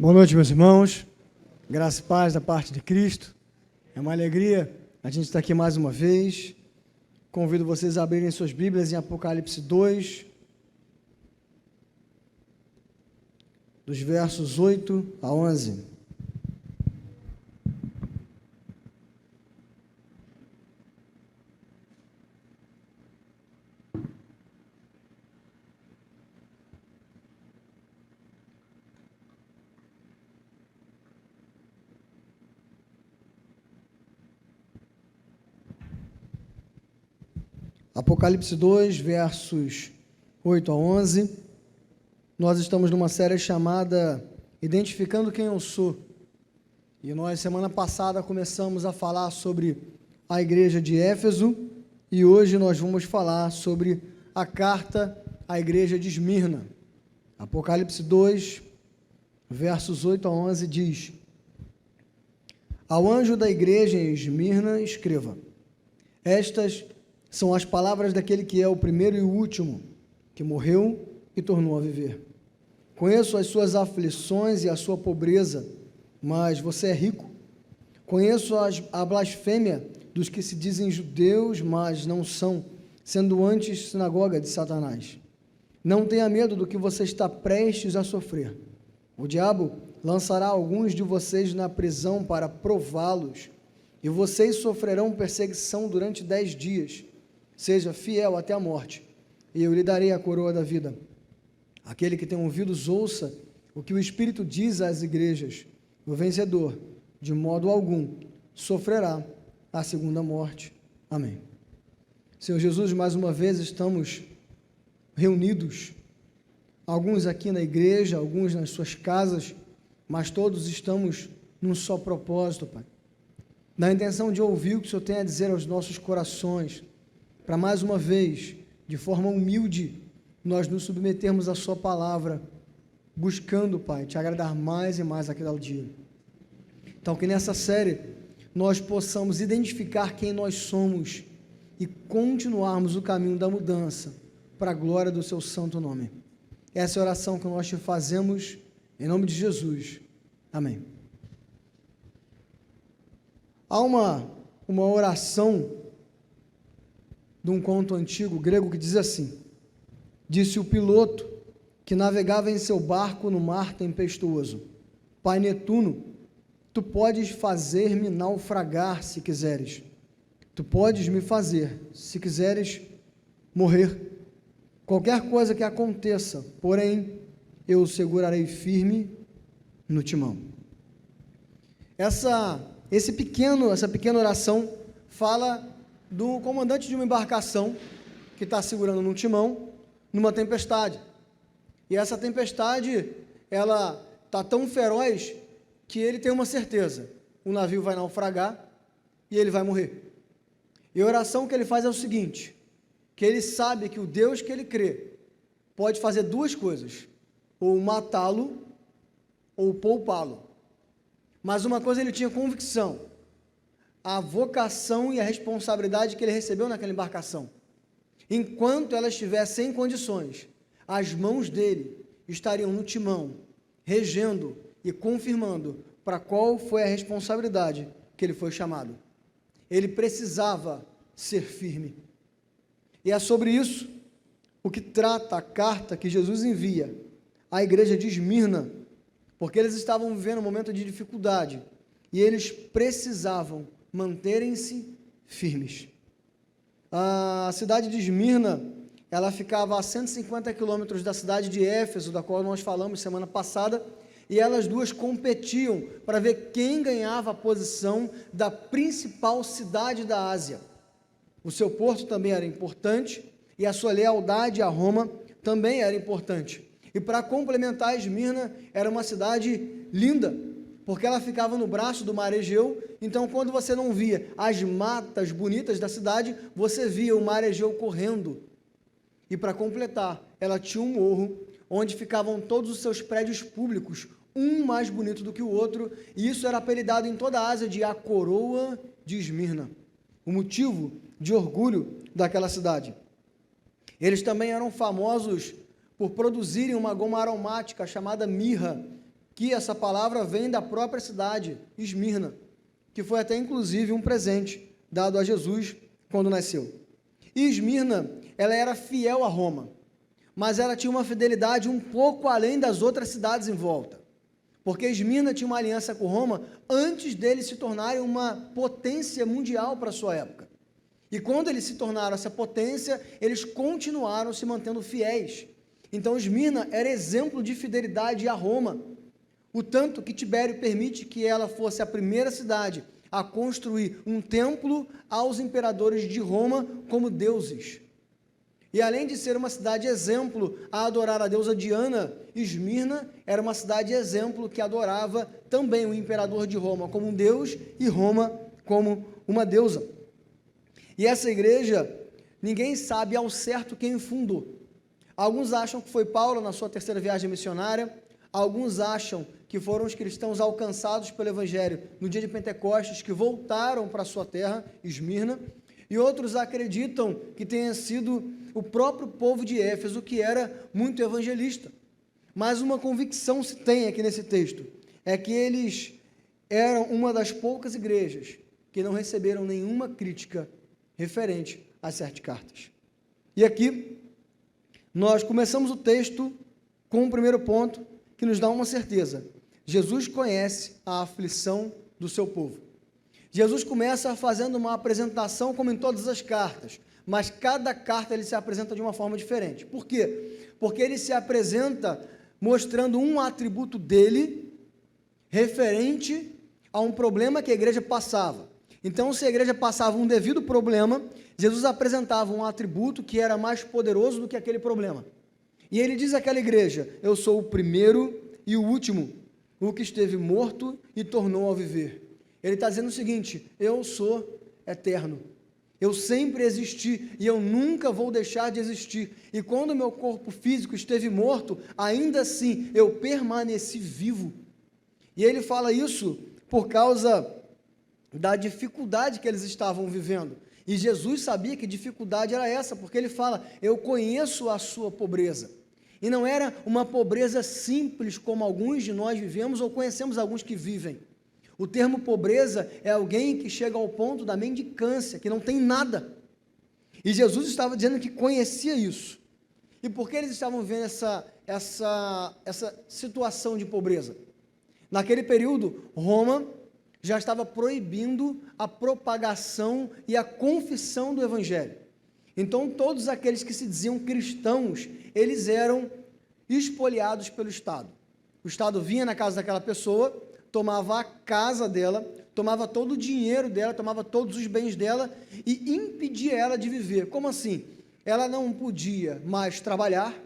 Boa noite, meus irmãos. Graça e paz da parte de Cristo. É uma alegria a gente estar aqui mais uma vez. Convido vocês a abrirem suas Bíblias em Apocalipse 2, dos versos 8 a 11. Apocalipse 2, versos 8 a 11, nós estamos numa série chamada Identificando Quem Eu Sou, e nós, semana passada, começamos a falar sobre a igreja de Éfeso, e hoje nós vamos falar sobre a carta à igreja de Esmirna. Apocalipse 2, versos 8 a 11, diz: Ao anjo da igreja em Esmirna escreva: Estas são as palavras daquele que é o primeiro e o último, que morreu e tornou a viver. Conheço as suas aflições e a sua pobreza, mas você é rico. Conheço a blasfêmia dos que se dizem judeus, mas não são, sendo antes sinagoga de Satanás. Não tenha medo do que você está prestes a sofrer. O diabo lançará alguns de vocês na prisão para prová-los, e vocês sofrerão perseguição durante 10 dias. Seja fiel até a morte, e eu lhe darei a coroa da vida. Aquele que tem ouvidos, ouça o que o Espírito diz às igrejas. O vencedor, de modo algum, sofrerá a segunda morte. Amém. Senhor Jesus, mais uma vez estamos reunidos, alguns aqui na igreja, alguns nas suas casas, mas todos estamos num só propósito, Pai, na intenção de ouvir o que o Senhor tem a dizer aos nossos corações, para mais uma vez, de forma humilde, nós nos submetermos à sua palavra, buscando, Pai, te agradar mais e mais a cada dia. Então, que nessa série nós possamos identificar quem nós somos e continuarmos o caminho da mudança para a glória do seu santo nome. Essa é a oração que nós te fazemos em nome de Jesus. Amém. Há uma oração de um conto antigo grego que diz assim: Disse o piloto que navegava em seu barco no mar tempestuoso: Pai Netuno, tu podes fazer-me naufragar se quiseres. Tu podes me fazer, se quiseres, morrer. Qualquer coisa que aconteça, porém, eu o segurarei firme no timão. Essa pequena oração fala do comandante de uma embarcação que está segurando num timão numa tempestade. E essa tempestade, ela está tão feroz que ele tem uma certeza: o navio vai naufragar e ele vai morrer. E a oração que ele faz é o seguinte: que ele sabe que o Deus que ele crê pode fazer duas coisas: ou matá-lo ou poupá-lo. Mas uma coisa ele tinha convicção: a vocação e a responsabilidade que ele recebeu naquela embarcação. Enquanto ela estivesse em condições, as mãos dele estariam no timão, regendo e confirmando para qual foi a responsabilidade que ele foi chamado. Ele precisava ser firme. E é sobre isso o que trata a carta que Jesus envia à igreja de Esmirna, porque eles estavam vivendo um momento de dificuldade e eles precisavam manterem-se firmes. A cidade de Esmirna, ela ficava a 150 quilômetros da cidade de Éfeso, da qual nós falamos semana passada, e elas duas competiam para ver quem ganhava a posição da principal cidade da Ásia. O seu porto também era importante, e a sua lealdade a Roma também era importante. E para complementar, Esmirna era uma cidade linda, porque ela ficava no braço do mar Egeu. Então, quando você não via as matas bonitas da cidade, você via o mar Egeu correndo. E para completar, ela tinha um morro onde ficavam todos os seus prédios públicos, um mais bonito do que o outro, e isso era apelidado em toda a Ásia de a coroa de Esmirna, o motivo de orgulho daquela cidade. Eles também eram famosos por produzirem uma goma aromática chamada mirra, que essa palavra vem da própria cidade, Esmirna, que foi até inclusive um presente dado a Jesus quando nasceu. E Esmirna, ela era fiel a Roma, mas ela tinha uma fidelidade um pouco além das outras cidades em volta, porque Esmirna tinha uma aliança com Roma antes deles se tornarem uma potência mundial para a sua época. E quando eles se tornaram essa potência, eles continuaram se mantendo fiéis. Então Esmirna era exemplo de fidelidade a Roma, o tanto que Tibério permite que ela fosse a primeira cidade a construir um templo aos imperadores de Roma como deuses. E além de ser uma cidade exemplo a adorar a deusa Diana, Esmirna era uma cidade exemplo que adorava também o imperador de Roma como um deus e Roma como uma deusa. E essa igreja, ninguém sabe ao certo quem fundou. Alguns acham que foi Paulo na sua terceira viagem missionária, alguns acham que foram os cristãos alcançados pelo Evangelho no dia de Pentecostes, que voltaram para a sua terra, Esmirna, e outros acreditam que tenha sido o próprio povo de Éfeso, que era muito evangelista. Mas uma convicção se tem aqui nesse texto, é que eles eram uma das poucas igrejas que não receberam nenhuma crítica referente às 7 cartas. E aqui, nós começamos o texto com o primeiro ponto, que nos dá uma certeza. Jesus conhece a aflição do seu povo. Jesus começa fazendo uma apresentação como em todas as cartas, mas cada carta ele se apresenta de uma forma diferente. Por quê? Porque ele se apresenta mostrando um atributo dele referente a um problema que a igreja passava. Então, se a igreja passava um devido problema, Jesus apresentava um atributo que era mais poderoso do que aquele problema. E ele diz àquela igreja: eu sou o primeiro e o último, o que esteve morto e tornou a viver. Ele está dizendo o seguinte: eu sou eterno, eu sempre existi e eu nunca vou deixar de existir. E quando o meu corpo físico esteve morto, ainda assim eu permaneci vivo. E ele fala isso por causa da dificuldade que eles estavam vivendo. E Jesus sabia que dificuldade era essa, porque ele fala: eu conheço a sua pobreza. E não era uma pobreza simples como alguns de nós vivemos ou conhecemos alguns que vivem. O termo pobreza é alguém que chega ao ponto da mendicância, que não tem nada. E Jesus estava dizendo que conhecia isso. E por que eles estavam vendo essa situação de pobreza? Naquele período, Roma já estava proibindo a propagação e a confissão do Evangelho. Então, todos aqueles que se diziam cristãos, eles eram espoliados pelo Estado. O Estado vinha na casa daquela pessoa, tomava a casa dela, tomava todo o dinheiro dela, tomava todos os bens dela e impedia ela de viver. Como assim? Ela não podia mais trabalhar,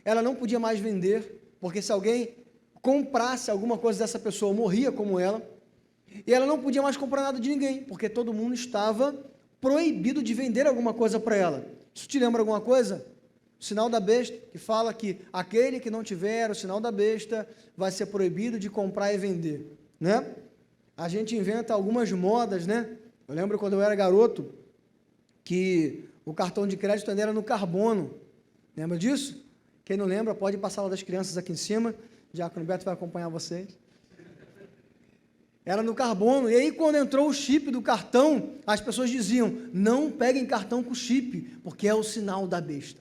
ela não podia mais vender, porque se alguém comprasse alguma coisa dessa pessoa, morria como ela, e ela não podia mais comprar nada de ninguém, porque todo mundo estava proibido de vender alguma coisa para ela. Isso te lembra alguma coisa? O sinal da besta, que fala que aquele que não tiver o sinal da besta vai ser proibido de comprar e vender, né? A gente inventa algumas modas, né? Eu lembro quando eu era garoto, que o cartão de crédito ainda era no carbono. Lembra disso? Quem não lembra, pode passar lá das crianças aqui em cima. Diácono Beto vai acompanhar vocês. Era no carbono, e aí quando entrou o chip do cartão, as pessoas diziam: não peguem cartão com chip, porque é o sinal da besta.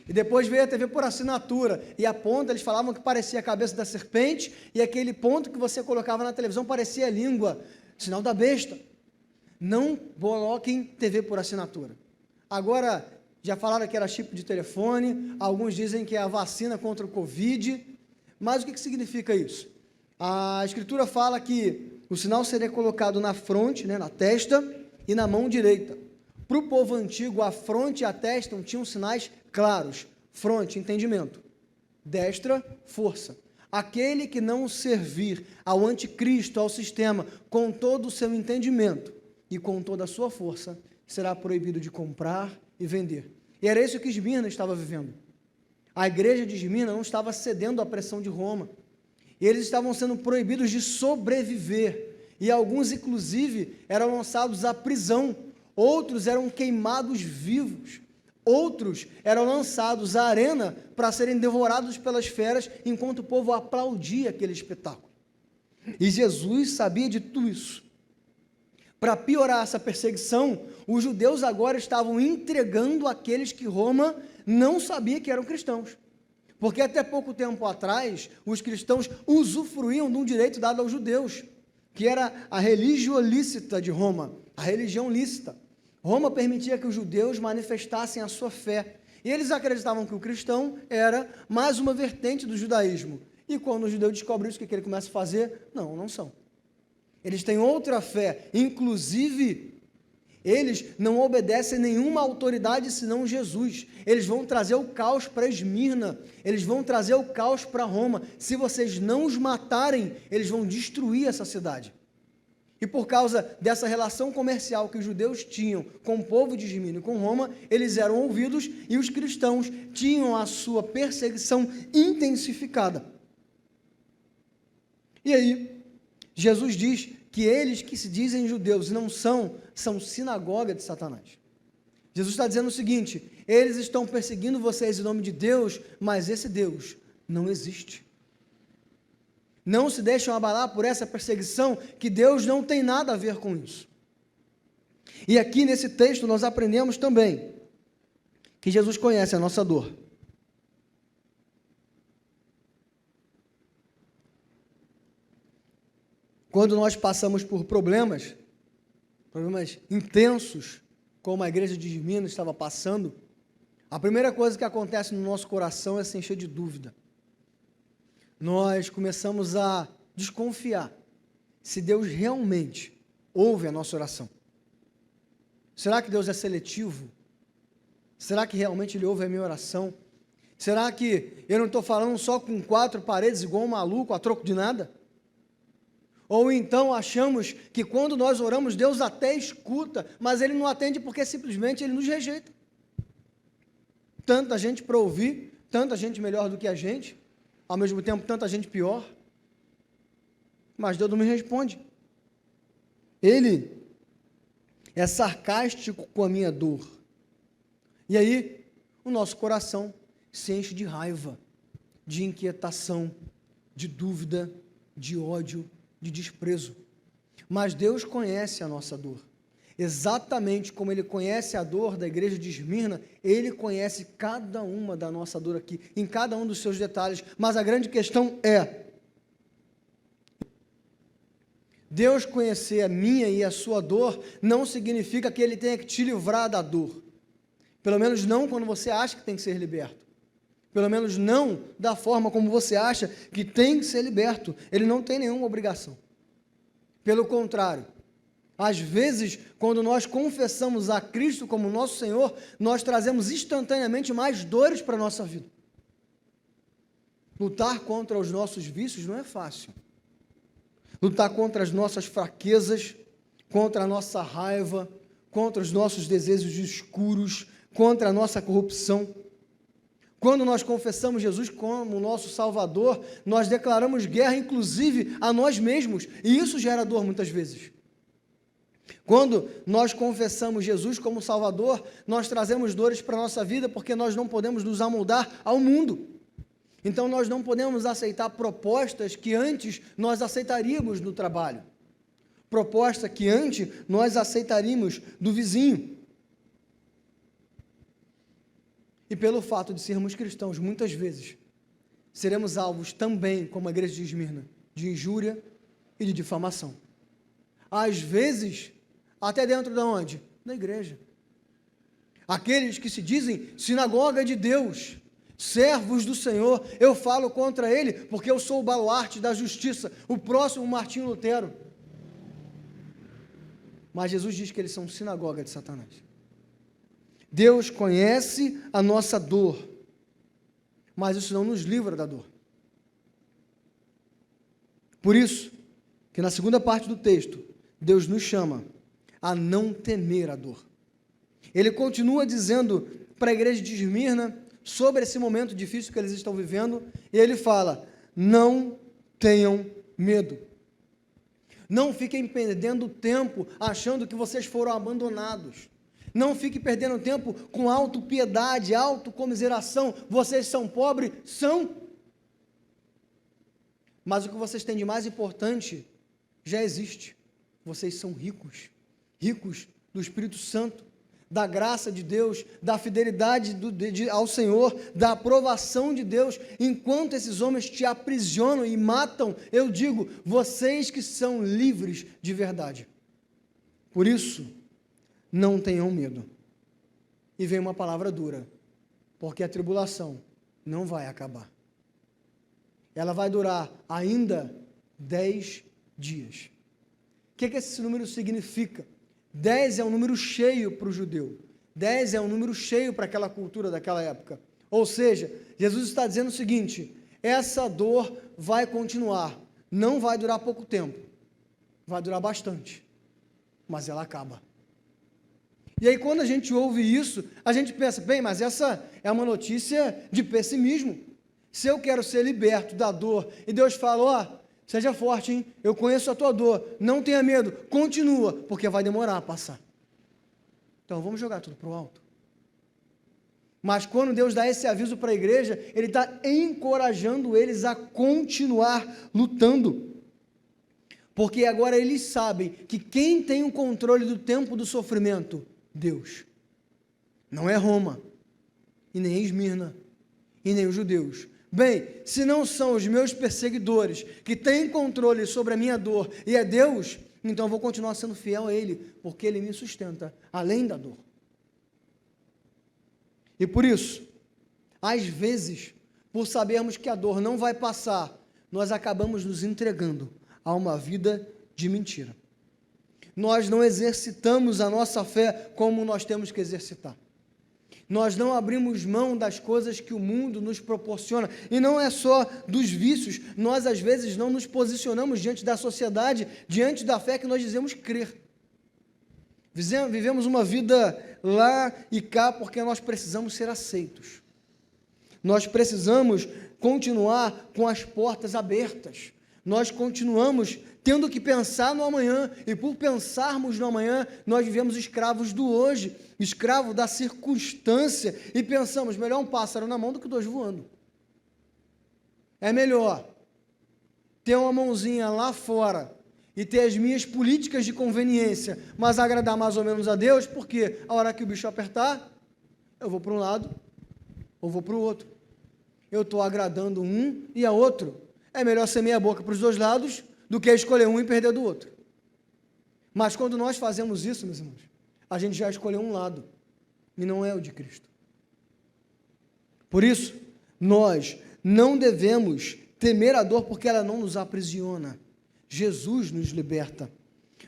E depois veio a TV por assinatura, e a ponta, eles falavam que parecia a cabeça da serpente, e aquele ponto que você colocava na televisão parecia a língua, sinal da besta. Não coloquem TV por assinatura. Agora, já falaram que era chip de telefone, alguns dizem que é a vacina contra o Covid, mas o que significa isso? A Escritura fala que o sinal seria colocado na fronte, né, na testa, e na mão direita. Para o povo antigo, a fronte e a testa não tinham sinais claros. Fronte, entendimento. Destra, força. Aquele que não servir ao anticristo, ao sistema, com todo o seu entendimento e com toda a sua força, será proibido de comprar e vender. E era isso que Esmirna estava vivendo. A igreja de Esmirna não estava cedendo à pressão de Roma. E eles estavam sendo proibidos de sobreviver. E alguns, inclusive, eram lançados à prisão. Outros eram queimados vivos. Outros eram lançados à arena para serem devorados pelas feras, enquanto o povo aplaudia aquele espetáculo. E Jesus sabia de tudo isso. Para piorar essa perseguição, os judeus agora estavam entregando aqueles que Roma não sabia que eram cristãos. Porque até pouco tempo atrás, os cristãos usufruíam de um direito dado aos judeus, que era a religio lícita de Roma, a religião lícita. Roma permitia que os judeus manifestassem a sua fé. E eles acreditavam que o cristão era mais uma vertente do judaísmo. E quando o judeu descobre isso, o que ele começa a fazer? Não são. Eles têm outra fé, inclusive, eles não obedecem nenhuma autoridade senão Jesus. Eles vão trazer o caos para Esmirna, eles vão trazer o caos para Roma. Se vocês não os matarem, eles vão destruir essa cidade. E por causa dessa relação comercial que os judeus tinham com o povo de Esmirna e com Roma, eles eram ouvidos e os cristãos tinham a sua perseguição intensificada. E aí, Jesus diz que eles que se dizem judeus e não são sinagoga de Satanás. Jesus está dizendo o seguinte: eles estão perseguindo vocês em nome de Deus, mas esse Deus não existe. Não se deixam abalar por essa perseguição, que Deus não tem nada a ver com isso. E aqui nesse texto nós aprendemos também que Jesus conhece a nossa dor. Quando nós passamos por problemas intensos, como a igreja de Esmirna estava passando, a primeira coisa que acontece no nosso coração é se encher de dúvida. Nós começamos a desconfiar se Deus realmente ouve a nossa oração. Será que Deus é seletivo? Será que realmente Ele ouve a minha oração? Será que eu não estou falando só com 4 paredes igual um maluco, a troco de nada? Ou então achamos que quando nós oramos, Deus até escuta, mas Ele não atende porque simplesmente Ele nos rejeita. Tanta gente para ouvir, tanta gente melhor do que a gente, ao mesmo tempo tanta gente pior, mas Deus não me responde. Ele é sarcástico com a minha dor. E aí, o nosso coração se enche de raiva, de inquietação, de dúvida, de ódio, de desprezo. Mas Deus conhece a nossa dor. Exatamente como Ele conhece a dor da igreja de Esmirna, Ele conhece cada uma da nossa dor aqui, em cada um dos seus detalhes. Mas a grande questão é: Deus conhecer a minha e a sua dor não significa que Ele tenha que te livrar da dor. Pelo menos não quando você acha que tem que ser liberto. Pelo menos não da forma como você acha que tem que ser liberto. Ele não tem nenhuma obrigação. Pelo contrário, às vezes, quando nós confessamos a Cristo como nosso Senhor, nós trazemos instantaneamente mais dores para a nossa vida. Lutar contra os nossos vícios não é fácil. Lutar contra as nossas fraquezas, contra a nossa raiva, contra os nossos desejos escuros, contra a nossa corrupção. Quando nós confessamos Jesus como nosso Salvador, nós declaramos guerra, inclusive, a nós mesmos, e isso gera dor muitas vezes. Quando nós confessamos Jesus como Salvador, nós trazemos dores para a nossa vida, porque nós não podemos nos amoldar ao mundo. Então, nós não podemos aceitar propostas que antes nós aceitaríamos no trabalho, proposta que antes nós aceitaríamos do vizinho. E pelo fato de sermos cristãos, muitas vezes, seremos alvos também, como a igreja de Esmirna, de injúria e de difamação. Às vezes, até dentro de onde? Da igreja. Aqueles que se dizem sinagoga de Deus, servos do Senhor, eu falo contra ele porque eu sou o baluarte da justiça, o próximo Martinho Lutero. Mas Jesus diz que eles são sinagoga de Satanás. Deus conhece a nossa dor, mas isso não nos livra da dor. Por isso, que na segunda parte do texto, Deus nos chama a não temer a dor. Ele continua dizendo para a igreja de Esmirna sobre esse momento difícil que eles estão vivendo, e ele fala: não tenham medo. Não fiquem perdendo tempo achando que vocês foram abandonados. Não fique perdendo tempo com autopiedade, autocomiseração. Vocês são pobres? São. Mas o que vocês têm de mais importante já existe. Vocês são ricos. Ricos do Espírito Santo, da graça de Deus, da fidelidade ao Senhor, da aprovação de Deus. Enquanto esses homens te aprisionam e matam, eu digo, vocês que são livres de verdade. Por isso, não tenham medo. E vem uma palavra dura, porque a tribulação não vai acabar. Ela vai durar ainda 10 dias. O que esse número significa? 10 é um número cheio para o judeu. 10 é um número cheio para aquela cultura daquela época. Ou seja, Jesus está dizendo o seguinte: essa dor vai continuar, não vai durar pouco tempo, vai durar bastante, mas ela acaba. E aí quando a gente ouve isso, a gente pensa, bem, mas essa é uma notícia de pessimismo. Se eu quero ser liberto da dor, e Deus fala, ó, seja forte, hein? Eu conheço a tua dor, não tenha medo, continua, porque vai demorar a passar. Então vamos jogar tudo para o alto. Mas quando Deus dá esse aviso para a igreja, Ele está encorajando eles a continuar lutando. Porque agora eles sabem que quem tem o controle do tempo do sofrimento? Deus. Não é Roma, e nem Esmirna, e nem os judeus. Bem, se não são os meus perseguidores que têm controle sobre a minha dor e é Deus, então eu vou continuar sendo fiel a Ele, porque Ele me sustenta, além da dor. E por isso, às vezes, por sabermos que a dor não vai passar, nós acabamos nos entregando a uma vida de mentira. Nós não exercitamos a nossa fé como nós temos que exercitar. Nós não abrimos mão das coisas que o mundo nos proporciona, e não é só dos vícios, nós às vezes não nos posicionamos diante da sociedade, diante da fé que nós dizemos crer. Vivemos uma vida lá e cá porque nós precisamos ser aceitos. Nós precisamos continuar com as portas abertas. Nós continuamos tendo que pensar no amanhã, e por pensarmos no amanhã, nós vivemos escravos do hoje, escravos da circunstância, e pensamos, melhor um pássaro na mão do que dois voando. É melhor ter uma mãozinha lá fora e ter as minhas políticas de conveniência, mas agradar mais ou menos a Deus, porque a hora que o bicho apertar, eu vou para um lado, ou vou para o outro. Eu estou agradando um e a outro. É melhor ser meia boca para os dois lados, do que escolher um e perder do outro. Mas quando nós fazemos isso, meus irmãos, a gente já escolheu um lado, e não é o de Cristo. Por isso, nós não devemos temer a dor, porque ela não nos aprisiona. Jesus nos liberta.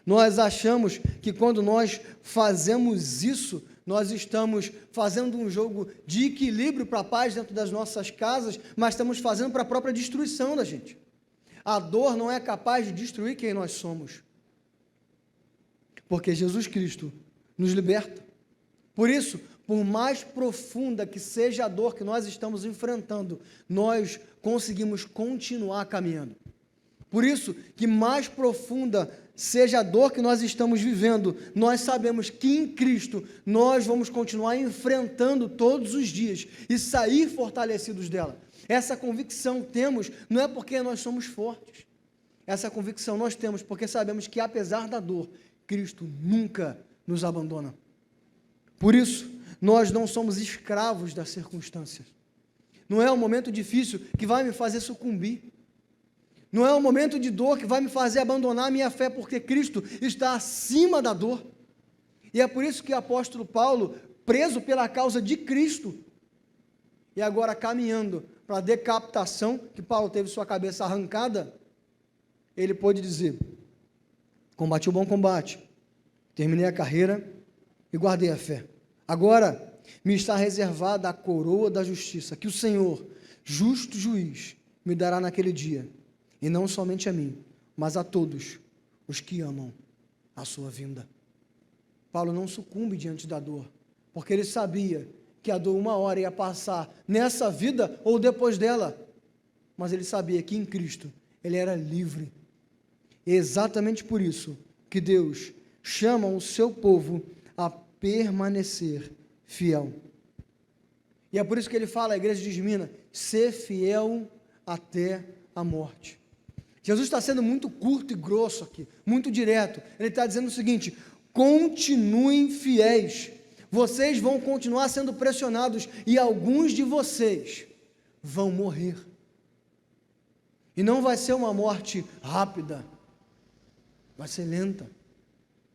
Nós achamos que quando nós fazemos isso, nós estamos fazendo um jogo de equilíbrio para a paz dentro das nossas casas, mas estamos fazendo para a própria destruição da gente. A dor não é capaz de destruir quem nós somos, porque Jesus Cristo nos liberta. Por isso, por mais profunda que seja a dor que nós estamos enfrentando, nós conseguimos continuar caminhando. Por isso, que mais profunda seja a dor que nós estamos vivendo, nós sabemos que em Cristo nós vamos continuar enfrentando todos os dias e sair fortalecidos dela. Essa convicção temos, não é porque nós somos fortes, essa convicção nós temos porque sabemos que apesar da dor, Cristo nunca nos abandona. Por isso, nós não somos escravos das circunstâncias. Não é um momento difícil que vai me fazer sucumbir. Não é um momento de dor que vai me fazer abandonar a minha fé, porque Cristo está acima da dor. E é por isso que o apóstolo Paulo, preso pela causa de Cristo, e agora caminhando para a decapitação, que Paulo teve sua cabeça arrancada, ele pôde dizer, combati o bom combate, terminei a carreira e guardei a fé. Agora me está reservada a coroa da justiça, que o Senhor, justo juiz, me dará naquele dia, e não somente a mim, mas a todos os que amam a sua vinda. Paulo não sucumbe diante da dor, porque ele sabia que a dor uma hora ia passar nessa vida ou depois dela, mas ele sabia que em Cristo ele era livre. E exatamente por isso que Deus chama o seu povo a permanecer fiel. E é por isso que ele fala à igreja de Esmirna: ser fiel até a morte. Jesus está sendo muito curto e grosso aqui, muito direto. Ele está dizendo o seguinte: continuem fiéis. Vocês vão continuar sendo pressionados e alguns de vocês vão morrer. E não vai ser uma morte rápida, vai ser lenta,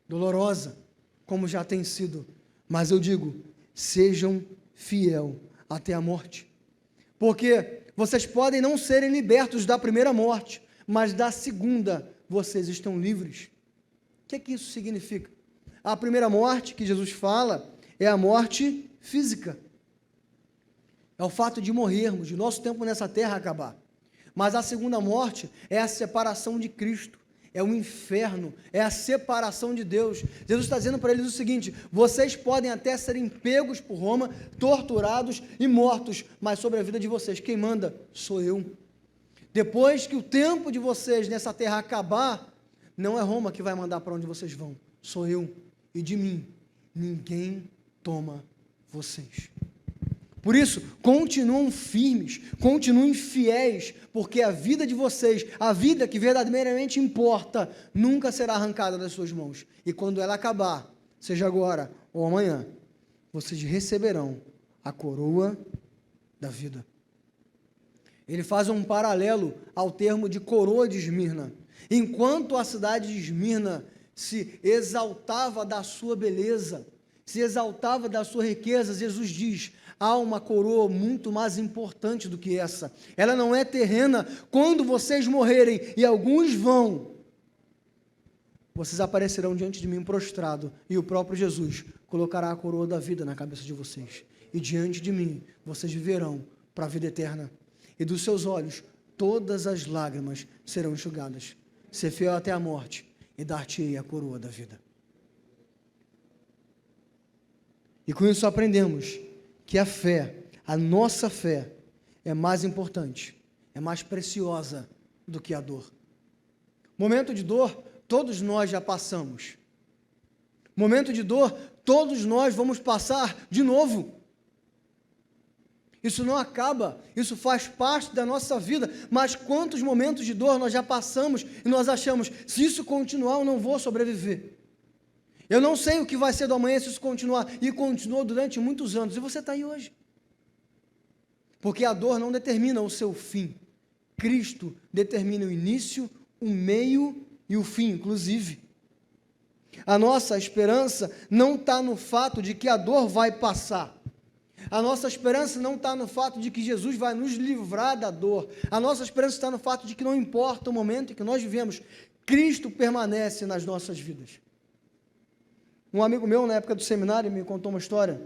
dolorosa, como já tem sido. Mas eu digo, sejam fiel até a morte. Porque vocês podem não serem libertos da primeira morte, mas da segunda vocês estão livres. O que é que isso significa? A primeira morte que Jesus fala é a morte física. É o fato de morrermos, de nosso tempo nessa terra acabar. Mas a segunda morte é a separação de Cristo, é o inferno, é a separação de Deus. Jesus está dizendo para eles o seguinte: vocês podem até serem pegos por Roma, torturados e mortos, mas sobre a vida de vocês, quem manda sou eu. Depois que o tempo de vocês nessa terra acabar, não é Roma que vai mandar para onde vocês vão, sou eu, e de mim ninguém toma vocês. Por isso, continuem firmes, continuem fiéis, porque a vida de vocês, a vida que verdadeiramente importa, nunca será arrancada das suas mãos. E quando ela acabar, seja agora ou amanhã, vocês receberão a coroa da vida. Ele faz um paralelo ao termo de coroa de Esmirna. Enquanto a cidade de Esmirna se exaltava da sua beleza, se exaltava da sua riqueza, Jesus diz: há uma coroa muito mais importante do que essa. Ela não é terrena. Quando vocês morrerem, e alguns vão, vocês aparecerão diante de mim prostrado, e o próprio Jesus colocará a coroa da vida na cabeça de vocês, e diante de mim vocês viverão para a vida eterna, e dos seus olhos todas as lágrimas serão enxugadas. Ser fiel até a morte, e dar-te-ei a coroa da vida. E com isso aprendemos que a fé, a nossa fé, é mais importante, é mais preciosa do que a dor. Momento de dor, todos nós já passamos. Momento de dor, todos nós vamos passar de novo. Isso não acaba, isso faz parte da nossa vida, mas quantos momentos de dor nós já passamos e nós achamos: se isso continuar, eu não vou sobreviver. Eu não sei o que vai ser do amanhã se isso continuar. E continuou durante muitos anos. E você está aí hoje. Porque a dor não determina o seu fim. Cristo determina o início, o meio e o fim, inclusive. A nossa esperança não está no fato de que a dor vai passar. A nossa esperança não está no fato de que Jesus vai nos livrar da dor. A nossa esperança está no fato de que não importa o momento em que nós vivemos, Cristo permanece nas nossas vidas. Um amigo meu, na época do seminário, me contou uma história,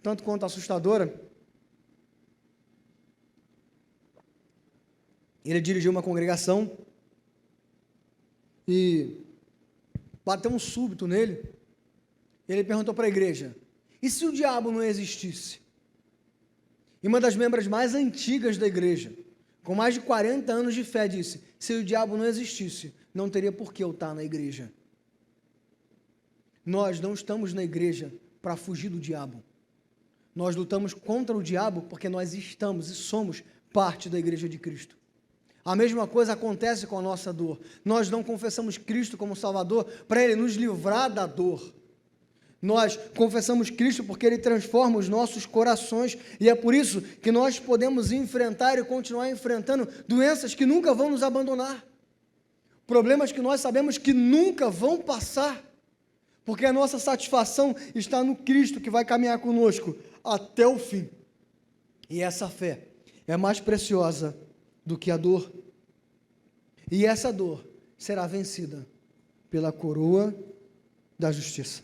tanto quanto assustadora. Ele dirigiu uma congregação e bateu um súbito nele. Ele perguntou para a igreja: e se o diabo não existisse? E uma das membros mais antigas da igreja, com mais de 40 anos de fé, disse: se o diabo não existisse, não teria por que eu estar na igreja. Nós não estamos na igreja para fugir do diabo. Nós lutamos contra o diabo porque nós estamos e somos parte da igreja de Cristo. A mesma coisa acontece com a nossa dor. Nós não confessamos Cristo como Salvador para Ele nos livrar da dor. Nós confessamos Cristo porque Ele transforma os nossos corações, e é por isso que nós podemos enfrentar e continuar enfrentando doenças que nunca vão nos abandonar, problemas que nós sabemos que nunca vão passar, porque a nossa satisfação está no Cristo que vai caminhar conosco até o fim. E essa fé é mais preciosa do que a dor. E essa dor será vencida pela coroa da justiça.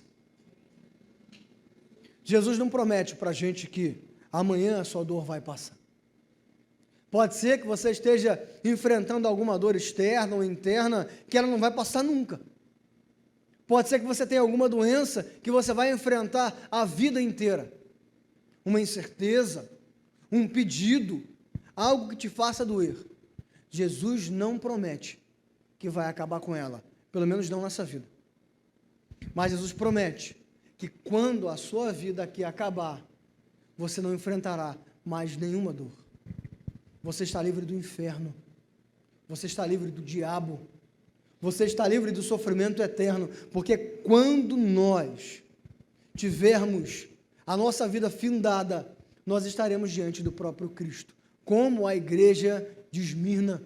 Jesus não promete para a gente que amanhã a sua dor vai passar. Pode ser que você esteja enfrentando alguma dor externa ou interna que ela não vai passar nunca. Pode ser que você tenha alguma doença que você vai enfrentar a vida inteira. Uma incerteza, um pedido, algo que te faça doer. Jesus não promete que vai acabar com ela, pelo menos não nessa vida. Mas Jesus promete que quando a sua vida aqui acabar, você não enfrentará mais nenhuma dor. Você está livre do inferno, você está livre do diabo, você está livre do sofrimento eterno, porque quando nós tivermos a nossa vida findada, nós estaremos diante do próprio Cristo, como a igreja de Esmirna.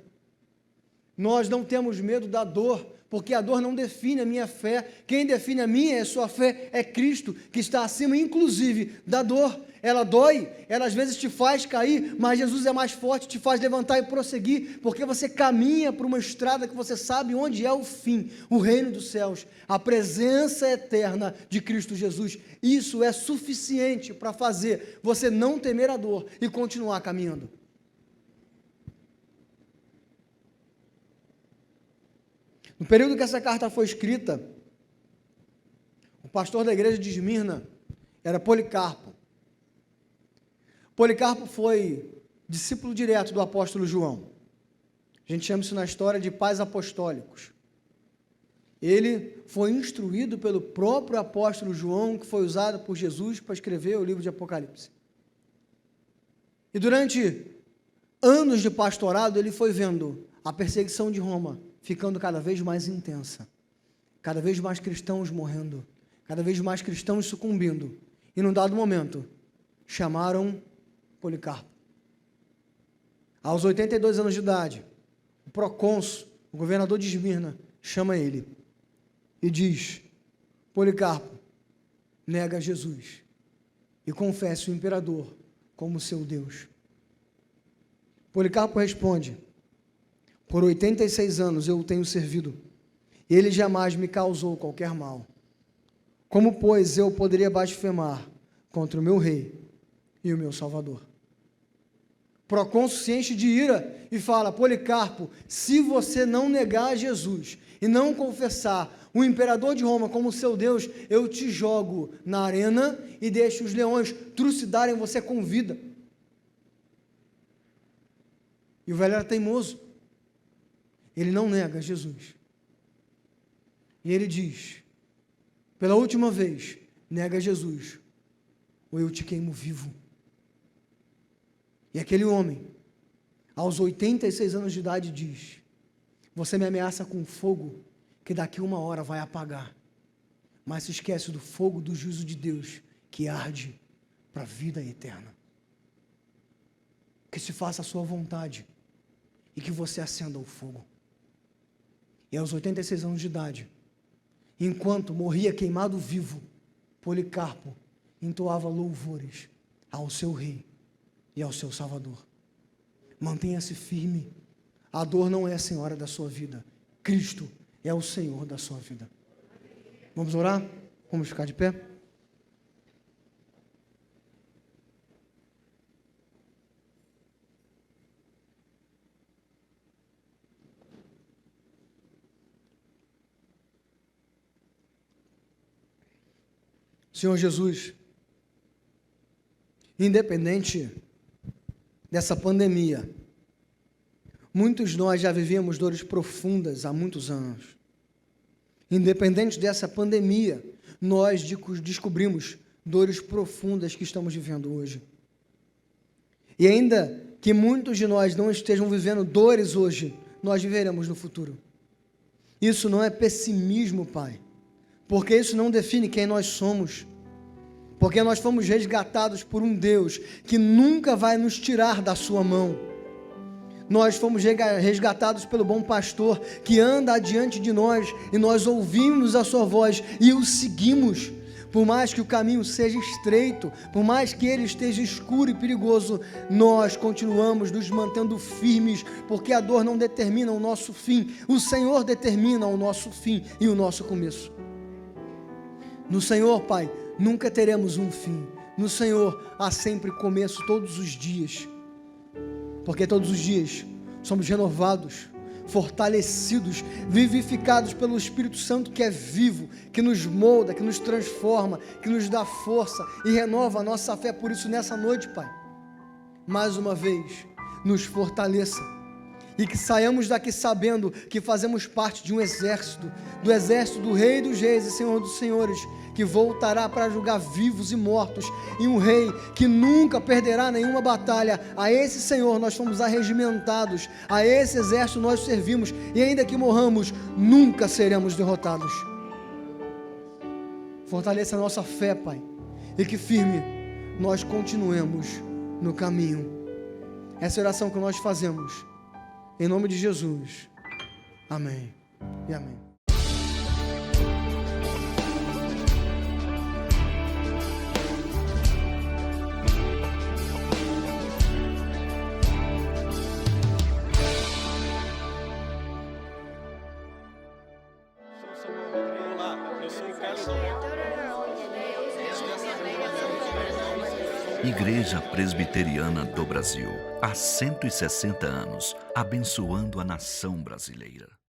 Nós não temos medo da dor, porque a dor não define a minha fé. Quem define a minha e a sua fé é Cristo, que está acima, inclusive, da dor. Ela dói, ela às vezes te faz cair, mas Jesus é mais forte, te faz levantar e prosseguir, porque você caminha por uma estrada que você sabe onde é o fim, o reino dos céus, a presença eterna de Cristo Jesus. Isso é suficiente para fazer você não temer a dor e continuar caminhando. No período que essa carta foi escrita, o pastor da igreja de Esmirna era Policarpo. Policarpo foi discípulo direto do apóstolo João. A gente chama isso na história de pais apostólicos. Ele foi instruído pelo próprio apóstolo João, que foi usado por Jesus para escrever o livro de Apocalipse. E durante anos de pastorado, ele foi vendo a perseguição de Roma ficando cada vez mais intensa, cada vez mais cristãos morrendo, cada vez mais cristãos sucumbindo. E num dado momento, chamaram Policarpo. Aos 82 anos de idade, o procônsul, o governador de Esmirna, chama ele e diz: Policarpo, nega Jesus e confesse o imperador como seu Deus. Policarpo responde: por 86 anos eu o tenho servido, e ele jamais me causou qualquer mal. Como, pois, eu poderia blasfemar contra o meu rei e o meu Salvador? Procônsul se enche de ira e fala: Policarpo, se você não negar Jesus e não confessar o imperador de Roma como seu Deus, eu te jogo na arena e deixo os leões trucidarem você com vida. E o velho era teimoso. Ele não nega Jesus. E ele diz: pela última vez, nega Jesus, ou eu te queimo vivo. E aquele homem, aos 86 anos de idade, diz: você me ameaça com fogo, que daqui uma hora vai apagar, mas se esquece do fogo do juízo de Deus, que arde para a vida eterna. Que se faça a sua vontade, e que você acenda o fogo. E aos 86 anos de idade, enquanto morria queimado vivo, Policarpo entoava louvores ao seu rei e ao seu Salvador. Mantenha-se firme. A dor não é a senhora da sua vida. Cristo é o Senhor da sua vida. Vamos orar? Vamos ficar de pé? Senhor Jesus, independente dessa pandemia, muitos de nós já vivíamos dores profundas há muitos anos. Independente dessa pandemia, nós descobrimos dores profundas que estamos vivendo hoje. E ainda que muitos de nós não estejam vivendo dores hoje, nós viveremos no futuro. Isso não é pessimismo, Pai, porque isso não define quem nós somos, porque nós fomos resgatados por um Deus que nunca vai nos tirar da sua mão. Nós fomos resgatados pelo bom pastor que anda adiante de nós e nós ouvimos a sua voz e o seguimos. Por mais que o caminho seja estreito, por mais que ele esteja escuro e perigoso, nós continuamos nos mantendo firmes, porque a dor não determina o nosso fim, o Senhor determina o nosso fim e o nosso começo. No Senhor, Pai, nunca teremos um fim. No Senhor há sempre começo todos os dias, porque todos os dias somos renovados, fortalecidos, vivificados pelo Espírito Santo que é vivo, que nos molda, que nos transforma, que nos dá força e renova a nossa fé. Por isso, nessa noite, Pai, mais uma vez, nos fortaleça e que saiamos daqui sabendo que fazemos parte de um exército, do exército do Rei dos Reis e Senhor dos Senhores, que voltará para julgar vivos e mortos, e um rei que nunca perderá nenhuma batalha. A esse Senhor nós fomos arregimentados, a esse exército nós servimos, e ainda que morramos, nunca seremos derrotados. Fortaleça a nossa fé, Pai, e que firme nós continuemos no caminho. Essa é a oração que nós fazemos, em nome de Jesus. Amém e amém. Igreja Presbiteriana do Brasil, há 160 anos, abençoando a nação brasileira.